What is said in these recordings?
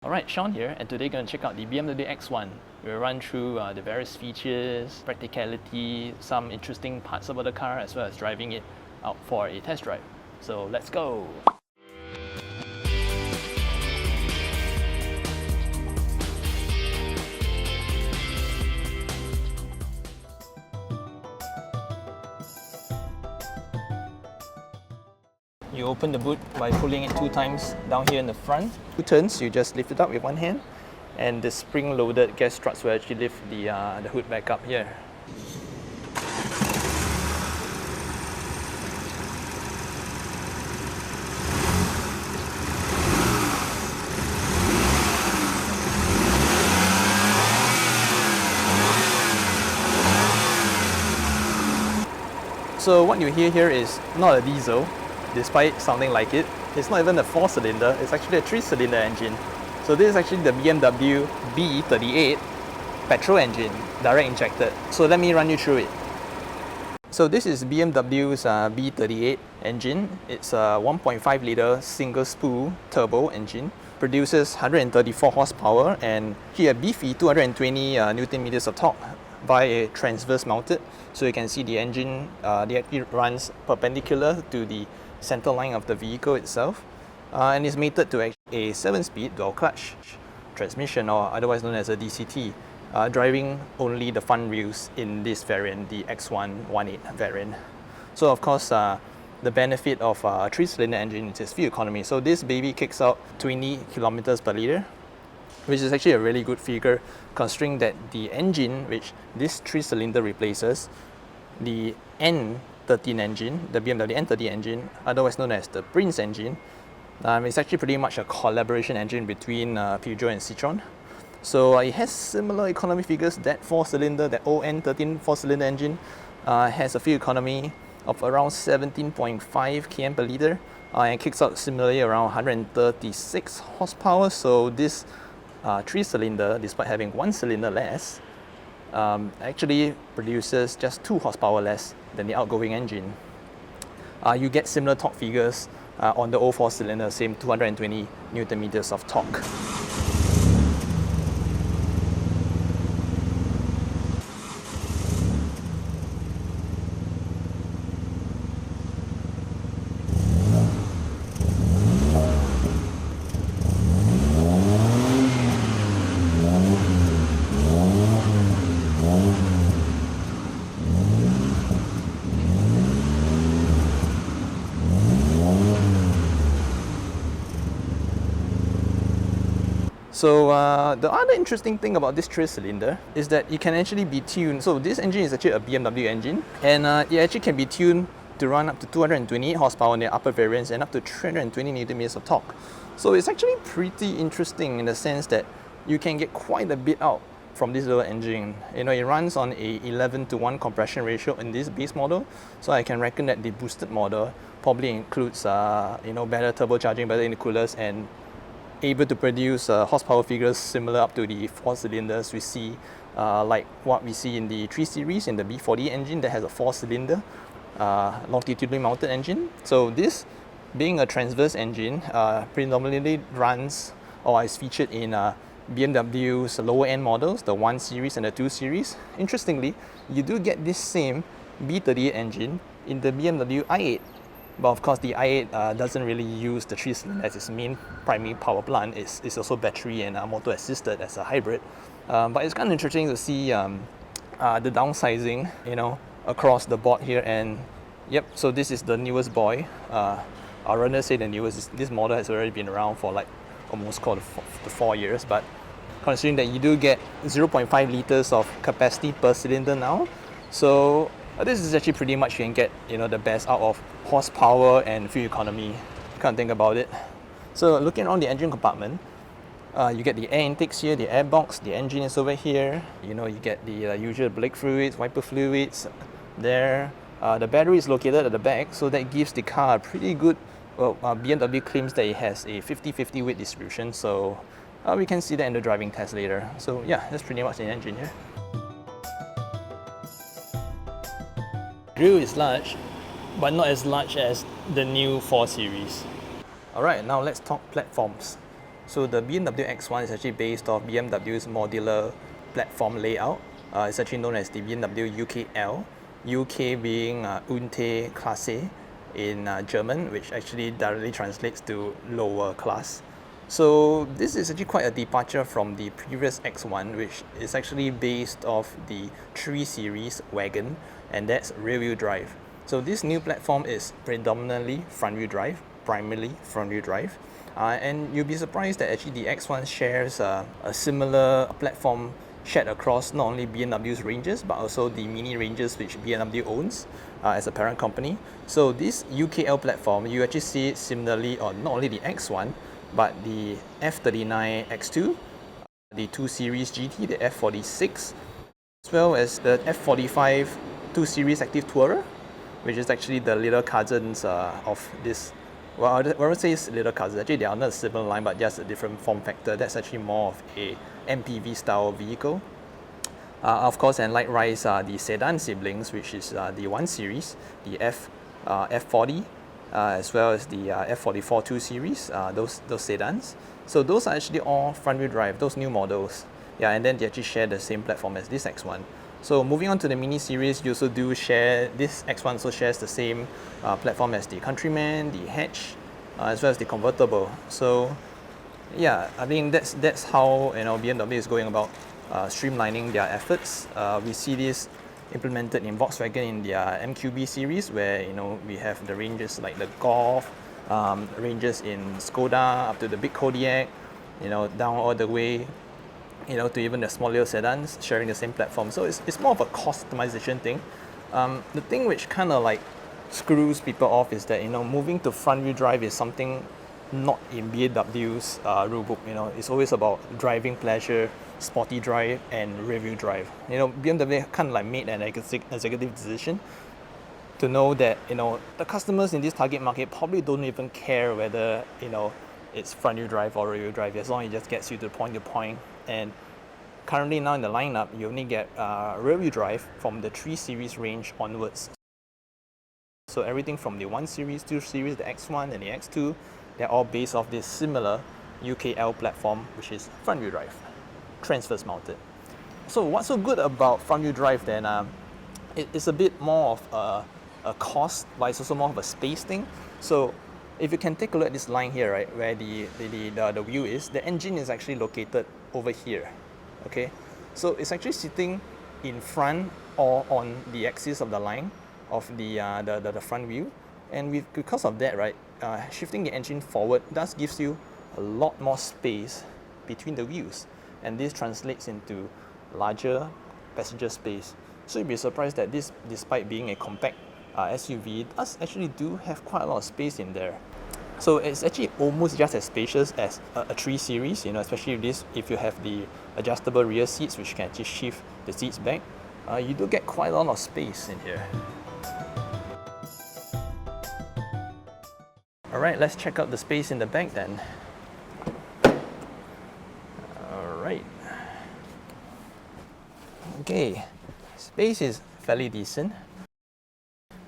Alright, Sean here, and today we're going to check out the BMW X1. We'll run through the various features, practicality, some interesting parts about the car, as well as driving it out for a test drive. So let's go! You open the boot by pulling it 2 times down here in the front. 2 turns, you just lift it up with one hand, and the spring-loaded gas struts will actually lift the hood back up here. So what you hear here is not a diesel, despite sounding like it. It's not even a 4-cylinder, it's actually a 3-cylinder engine. So this is actually the BMW B38 petrol engine, direct injected. So let me run you through it. So this is BMW's B38 engine. It's a 1.5 litre single spool turbo engine. Produces 134 horsepower and here beefy 220 Newton meters of torque by a transverse mounted. So you can see the engine it runs perpendicular to the center line of the vehicle itself, and is mated to a 7-speed dual clutch transmission, or otherwise known as a DCT, driving only the front wheels in this variant, the X1 1.8 variant. So of course the benefit of a 3-cylinder engine is its fuel economy. So this baby kicks out 20 kilometers per litre, which is actually a really good figure considering that the engine which this 3-cylinder replaces, the N13 engine, the BMW N13 engine, otherwise known as the Prince engine, it's actually pretty much a collaboration engine between Peugeot and Citroën. So it has similar economy figures. That 4-cylinder, that old N13 4-cylinder engine has a fuel economy of around 17.5 km per litre and kicks out similarly around 136 horsepower. So this 3-cylinder, despite having 1 cylinder less, actually produces just 2 horsepower less than the outgoing engine. You get similar torque figures on the old 4-cylinder, same 220 Newton meters of torque. So the other interesting thing about this 3-cylinder is that it can actually be tuned. So this engine is actually a BMW engine, and it actually can be tuned to run up to 228 horsepower in the upper variants and up to 320 Newton meters of torque. So it's actually pretty interesting in the sense that you can get quite a bit out from this little engine. You know, it runs on a 11:1 compression ratio in this base model. So I can reckon that the boosted model probably includes better turbocharging, better intercoolers, and able to produce horsepower figures similar up to the 4-cylinders we see, like what we see in the 3 Series in the B40 engine that has a 4-cylinder longitudinally mounted engine. So this, being a transverse engine, predominantly runs or is featured in BMW's lower end models, the 1 Series and the 2 Series. Interestingly, you do get this same B38 engine in the BMW i8. But of course, the i8 doesn't really use the 3-cylinder as its main primary power plant. It's also battery and motor assisted as a hybrid. But it's kind of interesting to see the downsizing, across the board here. And yep, so this is the newest boy. I'll rather say the newest. This model has already been around for like almost called the 4 years. But considering that you do get 0.5 liters of capacity per cylinder now, so this is actually pretty much you can get the best out of horsepower and fuel economy. Can't think about it. So looking around the engine compartment, you get the air intakes here, the air box, the engine is over here. You get the usual brake fluids, wiper fluids there. The battery is located at the back, so that gives the car a pretty good. BMW claims that it has a 50-50 weight distribution, so we can see that in the driving test later. So yeah, that's pretty much the engine here. Grille is large, but not as large as the new 4 Series. Alright, now let's talk platforms. So the BMW X1 is actually based off BMW's modular platform layout. It's actually known as the BMW UKL, UK being Unte Klasse in German, which actually directly translates to lower class. So this is actually quite a departure from the previous X1, which is actually based off the 3 Series wagon, and that's rear-wheel drive. So this new platform is predominantly front-wheel drive, primarily front-wheel drive. And you'll be surprised that actually the X1 shares a similar platform shared across not only BMW's ranges, but also the mini ranges which BMW owns as a parent company. So this UKL platform, you actually see it similarly on not only the X1, but the F39 X2, the 2 Series GT, the F46, as well as the F45 2 Series Active Tourer, which is actually the little cousins of this. Well, I would say it's little cousins. Actually, they are not a similar line, but just a different form factor. That's actually more of a MPV style vehicle. Of course, and likewise, the sedan siblings, which is the 1 Series, the F40, as well as the F44 2 Series, those sedans. So those are actually all front-wheel drive, those new models. Yeah, and then they actually share the same platform as this X1. So moving on to the mini series, you also do share, this X1 also shares the same platform as the Countryman, the Hatch, as well as the convertible. So yeah, I think that's how BMW is going about streamlining their efforts. We see this implemented in Volkswagen in their MQB series, where we have the ranges like the Golf, ranges in Skoda up to the big Kodiaq, down all the way to even the smaller sedans sharing the same platform. So it's more of a customization thing. The thing which kind of like screws people off is that moving to front wheel drive is something not in BMW's rulebook. It's always about driving pleasure, sporty drive, and rear wheel drive. BMW kind of like made an executive decision to know that the customers in this target market probably don't even care whether it's front wheel drive or rear wheel drive, as long as it just gets you to point to point. And currently now in the lineup, you only get rear wheel drive from the 3 Series range onwards. So everything from the 1 Series, 2 Series, the X1 and the X2, they're all based off this similar UKL platform, which is front wheel drive, transverse mounted. So what's so good about front wheel drive then? It's a bit more of a cost, but it's also more of a space thing. So if you can take a look at this line here, right, where the wheel is, the engine is actually located over here. Okay, so it's actually sitting in front or on the axis of the line of the front wheel, and because of that, right, shifting the engine forward does gives you a lot more space between the wheels, and this translates into larger passenger space. So you'd be surprised that this, despite being a compact SUV, does actually do have quite a lot of space in there. So it's actually almost just as spacious as a 3 Series, especially if you have the adjustable rear seats, which can actually shift the seats back. You do get quite a lot of space in here. Alright, let's check out the space in the back then. Alright. Okay, space is fairly decent.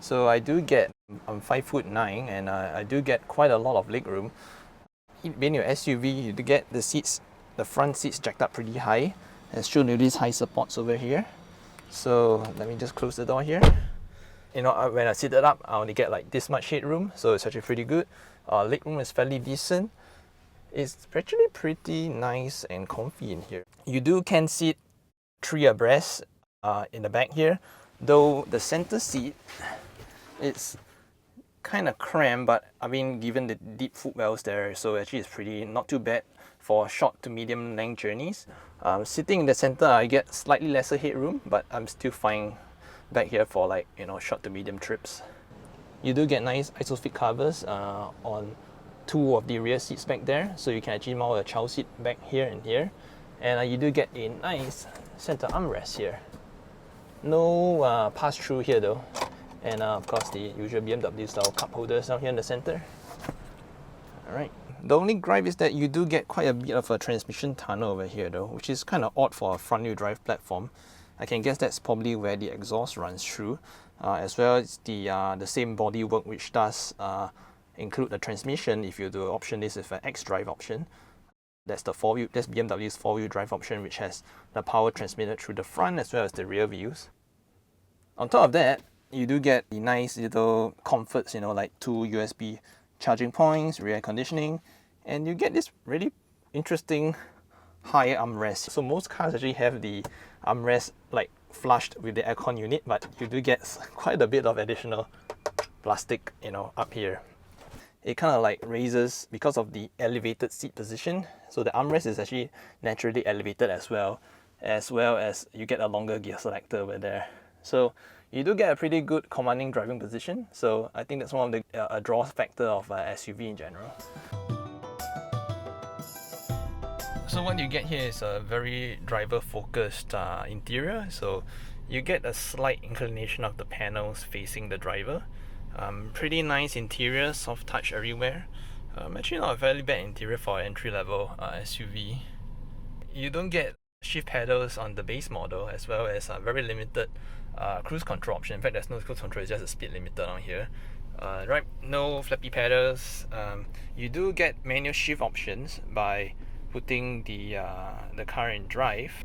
So I do get, I'm 5'9", and I do get quite a lot of leg room. Being your SUV, you do get the seats, the front seats jacked up pretty high, as shown with these high supports over here. So let me just close the door here. When I sit it up, I only get like this much headroom, so it's actually pretty good. Leg room is fairly decent. It's actually pretty nice and comfy in here. You can sit 3 abreast in the back here, though the center seat, it's kind of cramped, but I mean, given the deep footwells there, so actually it's pretty not too bad for short to medium length journeys. Sitting in the center, I get slightly lesser headroom, but I'm still fine back here for like short to medium trips. You do get nice isospheric covers on 2 of the rear seats back there, so you can actually mount a child seat back here and here, and you do get a nice center armrest here. No pass through here though. And of course the usual BMW style cup holders down here in the center. Alright. The only gripe is that you do get quite a bit of a transmission tunnel over here though, which is kind of odd for a front wheel drive platform. I can guess that's probably where the exhaust runs through, as well as the same bodywork which does include the transmission if you do option this with an X-Drive option. That's that's BMW's 4-wheel drive option, which has the power transmitted through the front as well as the rear views. On top of that, you do get the nice little comforts, like 2 USB charging points, rear conditioning, and you get this really interesting high armrest. So most cars actually have the armrest like flushed with the aircon unit, but you do get quite a bit of additional plastic, up here. It kind of like raises because of the elevated seat position. So the armrest is actually naturally elevated as well as you get a longer gear selector over there. So you do get a pretty good commanding driving position. So I think that's one of the draw factor of SUV in general. So what you get here is a very driver-focused interior. So you get a slight inclination of the panels facing the driver. Pretty nice interior, soft touch everywhere. Actually not a very bad interior for an entry-level SUV. You don't get shift pedals on the base model, as well as a very limited cruise control option. In fact, there's no cruise control, it's just a speed limiter on here. Right, no flappy pedals. You do get manual shift options by putting the car in drive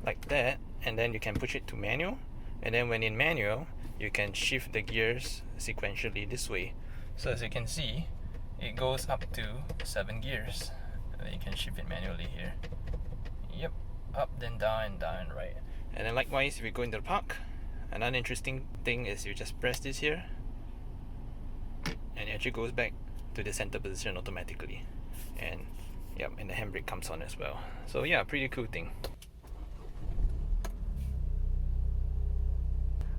like that, and then you can push it to manual, and then when in manual you can shift the gears sequentially this way. So as you can see, it goes up to 7 gears, and then you can shift it manually here. Yep, up, then down, and down, and right. And then likewise, if you go into the park, another interesting thing is you just press this here, and it actually goes back to the center position automatically. And yep, and the handbrake comes on as well. So yeah, pretty cool thing.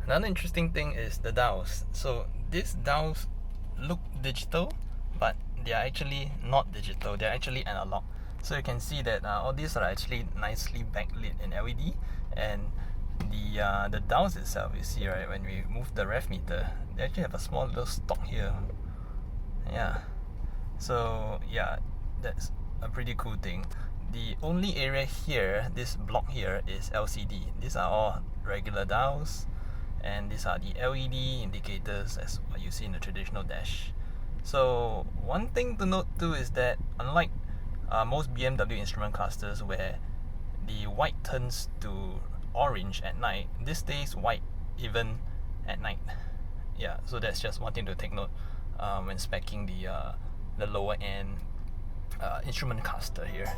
Another interesting thing is the dials. So these dials look digital, but they are actually not digital, they're actually analog. So you can see that all these are actually nicely backlit in LED, and the dials itself, you see, right, when we move the rev meter, they actually have a small little stalk here. Yeah, so yeah, that's a pretty cool thing. The only area here, this block here, is LCD. These are all regular dials, and these are the LED indicators as what you see in the traditional dash. So one thing to note too is that unlike most BMW instrument clusters where the white turns to orange at night, this stays white even at night. Yeah, so that's just one thing to take note when speccing the lower end instrument cluster here.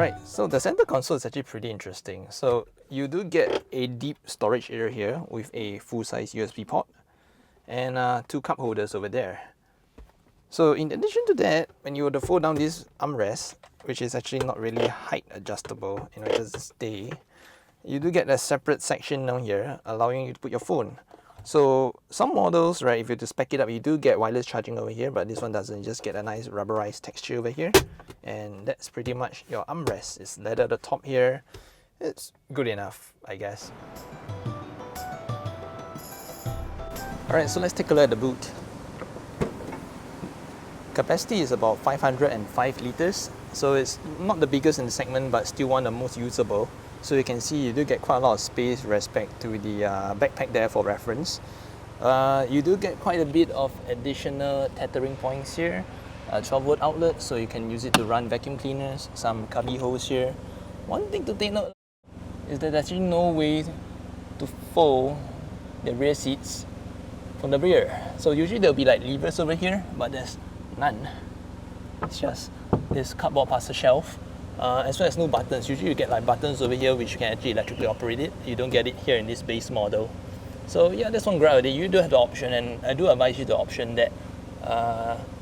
Right, so the center console is actually pretty interesting. So you do get a deep storage area here with a full-size USB port and 2 cup holders over there. So in addition to that, when you were to fold down this armrest, which is actually not really height adjustable, it doesn't stay, you do get a separate section down here allowing you to put your phone. So some models, right, if you were to spec it up, you do get wireless charging over here, but this one doesn't. You just get a nice rubberized texture over here, and that's pretty much your armrest. It's leather at the top here. It's good enough, I guess. Alright, so let's take a look at the boot. Capacity is about 505 liters, so it's not the biggest in the segment, but still one of the most usable. So you can see you do get quite a lot of space with respect to the backpack there for reference. You do get quite a bit of additional tethering points here. 12-volt outlet, so you can use it to run vacuum cleaners, some cubby holes here. One thing to take note is that there's actually no way to fold the rear seats from the rear. So usually there'll be like levers over here, but there's none. It's just this cardboard parcel shelf. As well as no buttons. Usually you get like buttons over here which you can actually electrically operate it. You don't get it here in this base model. So yeah, that's one great idea. You do have the option, and I do advise you the option that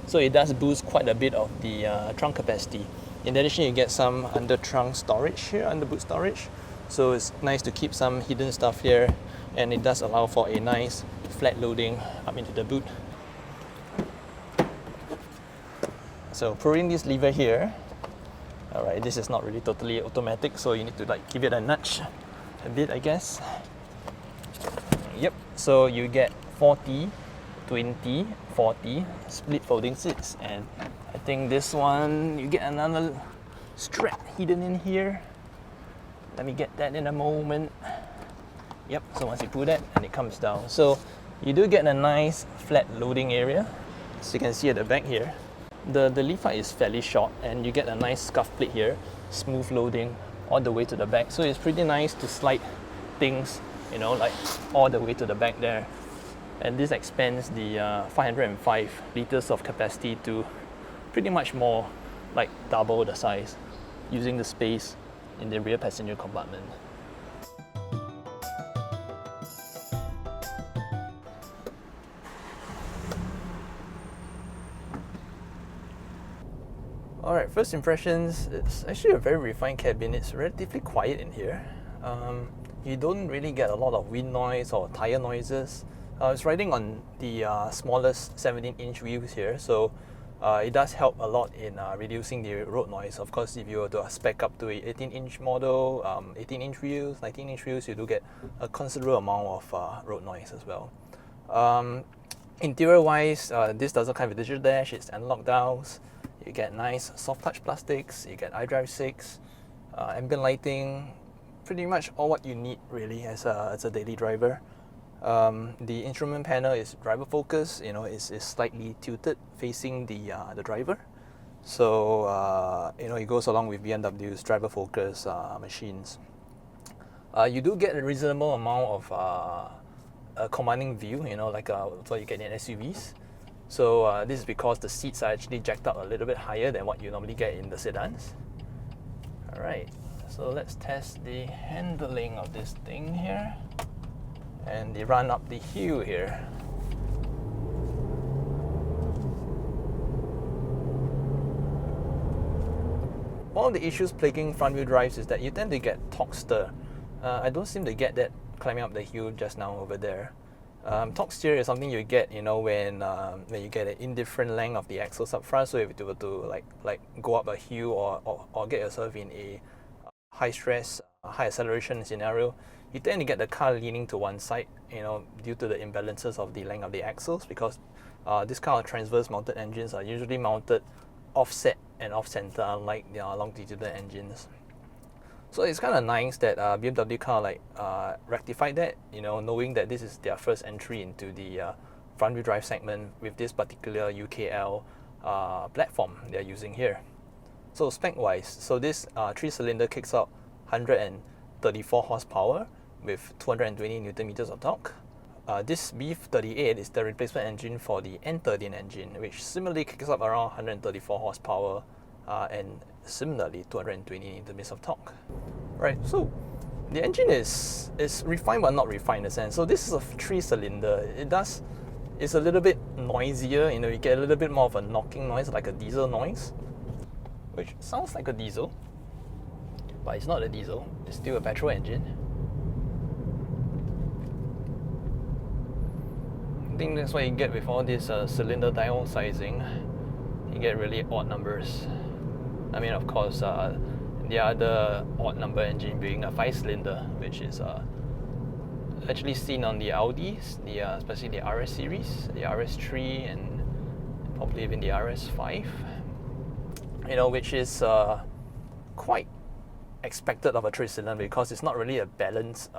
so it does boost quite a bit of the trunk capacity. In addition, you get some under trunk storage here, under boot storage. So it's nice to keep some hidden stuff here, and it does allow for a nice flat loading up into the boot. So pulling this lever here, alright, this is not really totally automatic, so you need to like give it a nudge a bit, I guess. Yep, so you get 40, 20, 40 split folding seats, and I think this one you get another strap hidden in here. Let me get that in a moment. Yep, so once you pull that, and it comes down. So you do get a nice flat loading area, as you can see at the back here. The leaf height is fairly short, and you get a nice scuff plate here, smooth loading all the way to the back. So it's pretty nice to slide things, you know, like all the way to the back there. And this expands the 505 liters of capacity to pretty much more like double the size, using the space in the rear passenger compartment. Alright, first impressions, it's actually a very refined cabin. It's relatively quiet in here. You don't really get a lot of wind noise or tire noises. It's riding on the smallest 17-inch wheels here, so it does help a lot in reducing the road noise. Of course, if you were to spec up to a 18-inch model, 18-inch wheels, 19-inch wheels, you do get a considerable amount of road noise as well. Interior-wise, this doesn't come with digital dash, it's analog dials. You get nice soft touch plastics, you get iDrive 6, ambient lighting, pretty much all what you need really as a daily driver. The instrument panel is driver focus, you know, is slightly tilted facing the driver. So, you know, it goes along with BMW's driver focus machines. You do get a reasonable amount of a commanding view, you know, like what you get in SUVs. So this is because the seats are actually jacked up a little bit higher than what you normally get in the sedans. Alright, so let's test the handling of this thing here. And the run up the hill here. One of the issues plaguing front-wheel drives is that you tend to get torque stir. I don't seem to get that climbing up the hill just now over there. Torque steer is something you get, you know, when you get an indifferent length of the axles up front. So if you were to like go up a hill or get yourself in a high stress, high acceleration scenario, you tend to get the car leaning to one side, you know, due to the imbalances of the length of the axles, because this kind of transverse mounted engines are usually mounted offset and off center, unlike the longitudinal engines. So it's kind of nice that BMW kind of rectified that, you know, knowing that this is their first entry into the front-wheel drive segment with this particular UKL platform they're using here. So spec-wise, so this 3-cylinder kicks out 134 horsepower with 220 Newton meters of torque. This B38 is the replacement engine for the N13 engine, which similarly kicks up around 134 horsepower and similarly 220 Newton meters of torque. Right, so the engine is refined but not refined in a sense. So this is a 3-cylinder. It's a little bit noisier, you know, you get a little bit more of a knocking noise, like a diesel noise, which sounds like a diesel, but it's not a diesel, it's still a petrol engine. I think that's what you get with all this cylinder dial sizing. You get really odd numbers. I mean, of course, the other odd number engine being a 5-cylinder, which is actually seen on the Audis, especially the RS series, the RS3, and probably even the RS5. You know, which is quite expected of a 3-cylinder because it's not really a balanced.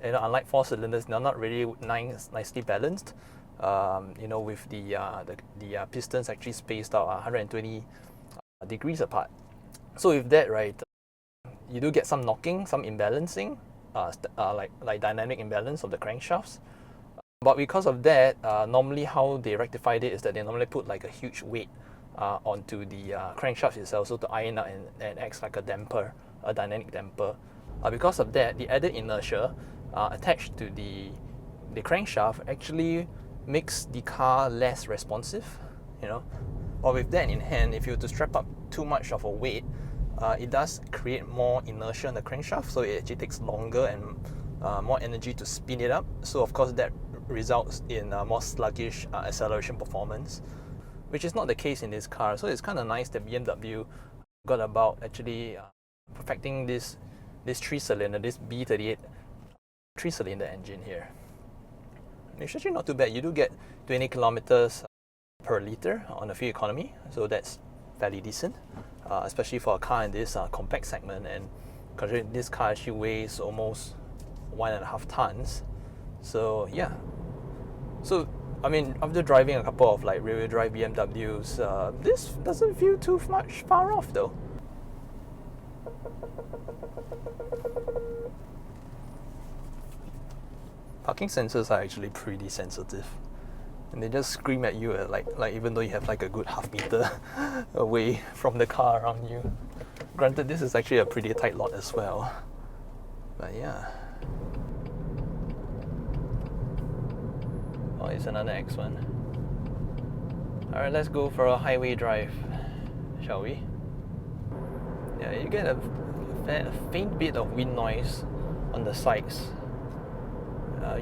You know, unlike 4-cylinders, they're not really nicely balanced. You know, with the pistons actually spaced out 120 degrees apart. So with that, right, you do get some knocking, some imbalancing, like dynamic imbalance of the crankshafts. But because of that, normally how they rectified it is that they normally put like a huge weight onto the crankshaft itself, so to iron out and acts like a damper, a dynamic damper. Because of that, the added inertia attached to the crankshaft actually makes the car less responsive, you know. But with that in hand, if you were to strap up too much of a weight, it does create more inertia in the crankshaft, so it actually takes longer and more energy to spin it up. So of course that results in more sluggish acceleration performance, which is not the case in this car. So it's kind of nice that BMW got about actually perfecting this 3-cylinder, this B38 3-cylinder engine here. It's actually not too bad. You do get 20 kilometers per liter on the fuel economy, so that's fairly decent, especially for a car in this compact segment. And considering this car actually weighs almost 1.5 tons, so yeah. So I mean, after driving a couple of like rear-wheel drive BMWs, this doesn't feel too much far off though. Parking sensors are actually pretty sensitive, and they just scream at you like even though you have like a good half meter away from the car around you. Granted, this is actually a pretty tight lot as well, but yeah. Oh, it's another X1. Alright, let's go for a highway drive, shall we? Yeah, you get a faint bit of wind noise on the sides.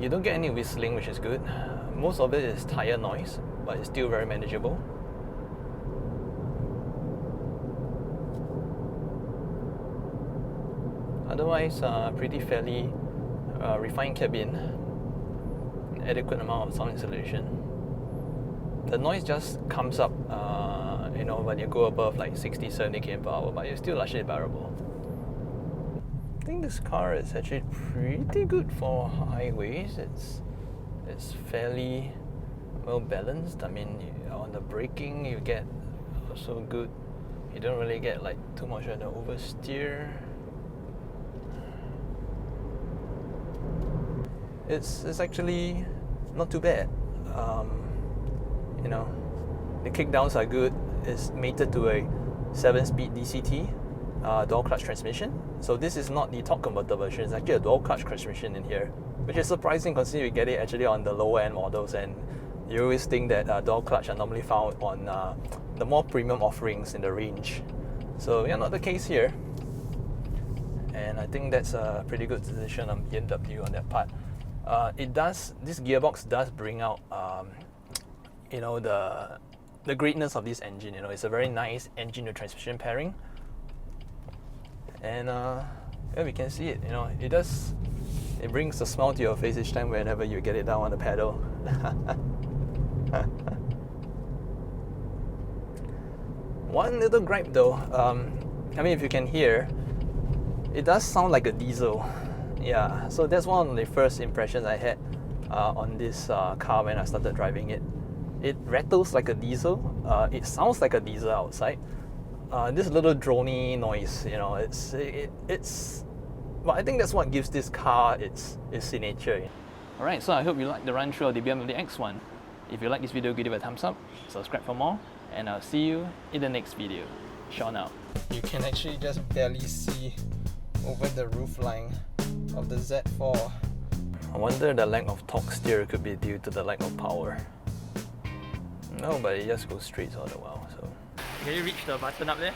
You don't get any whistling, which is good. Most of it is tire noise, but it's still very manageable. Otherwise, pretty fairly refined cabin, adequate amount of sound insulation. The noise just comes up, you know, when you go above like 60-70 km/h, but it's still largely bearable. I think this car is actually pretty good for highways. It's fairly well balanced. I mean, on the braking you get so good. You don't really get like too much of the oversteer. It's actually not too bad. You know, the kickdowns are good. It's mated to a 7-speed DCT dual clutch transmission. So this is not the torque converter version. It's actually a dual clutch transmission in here, which is surprising considering you get it actually on the lower end models, and you always think that dual clutch are normally found on the more premium offerings in the range. So yeah, not the case here. And I think that's a pretty good decision on BMW on that part. This gearbox does bring out, you know, the greatness of this engine. You know, it's a very nice engine to transmission pairing, and yeah, we can see it. You know, it brings a smile to your face each time whenever you get it down on the pedal. One little gripe though, I mean, if you can hear, it does sound like a diesel. Yeah, so that's one of the first impressions I had on this car when I started driving it. It rattles like a diesel. It sounds like a diesel outside. This little drony noise, you know, but I think that's what gives this car its signature. Alright, so I hope you liked the run through of the BMW X1. If you like this video, give it a thumbs up, subscribe for more, and I'll see you in the next video. Sean out. You can actually just barely see over the roofline of the Z4. I wonder the lack of torque steer could be due to the lack of power. No, but it just goes straight all the while. So. Can you reach the button up there?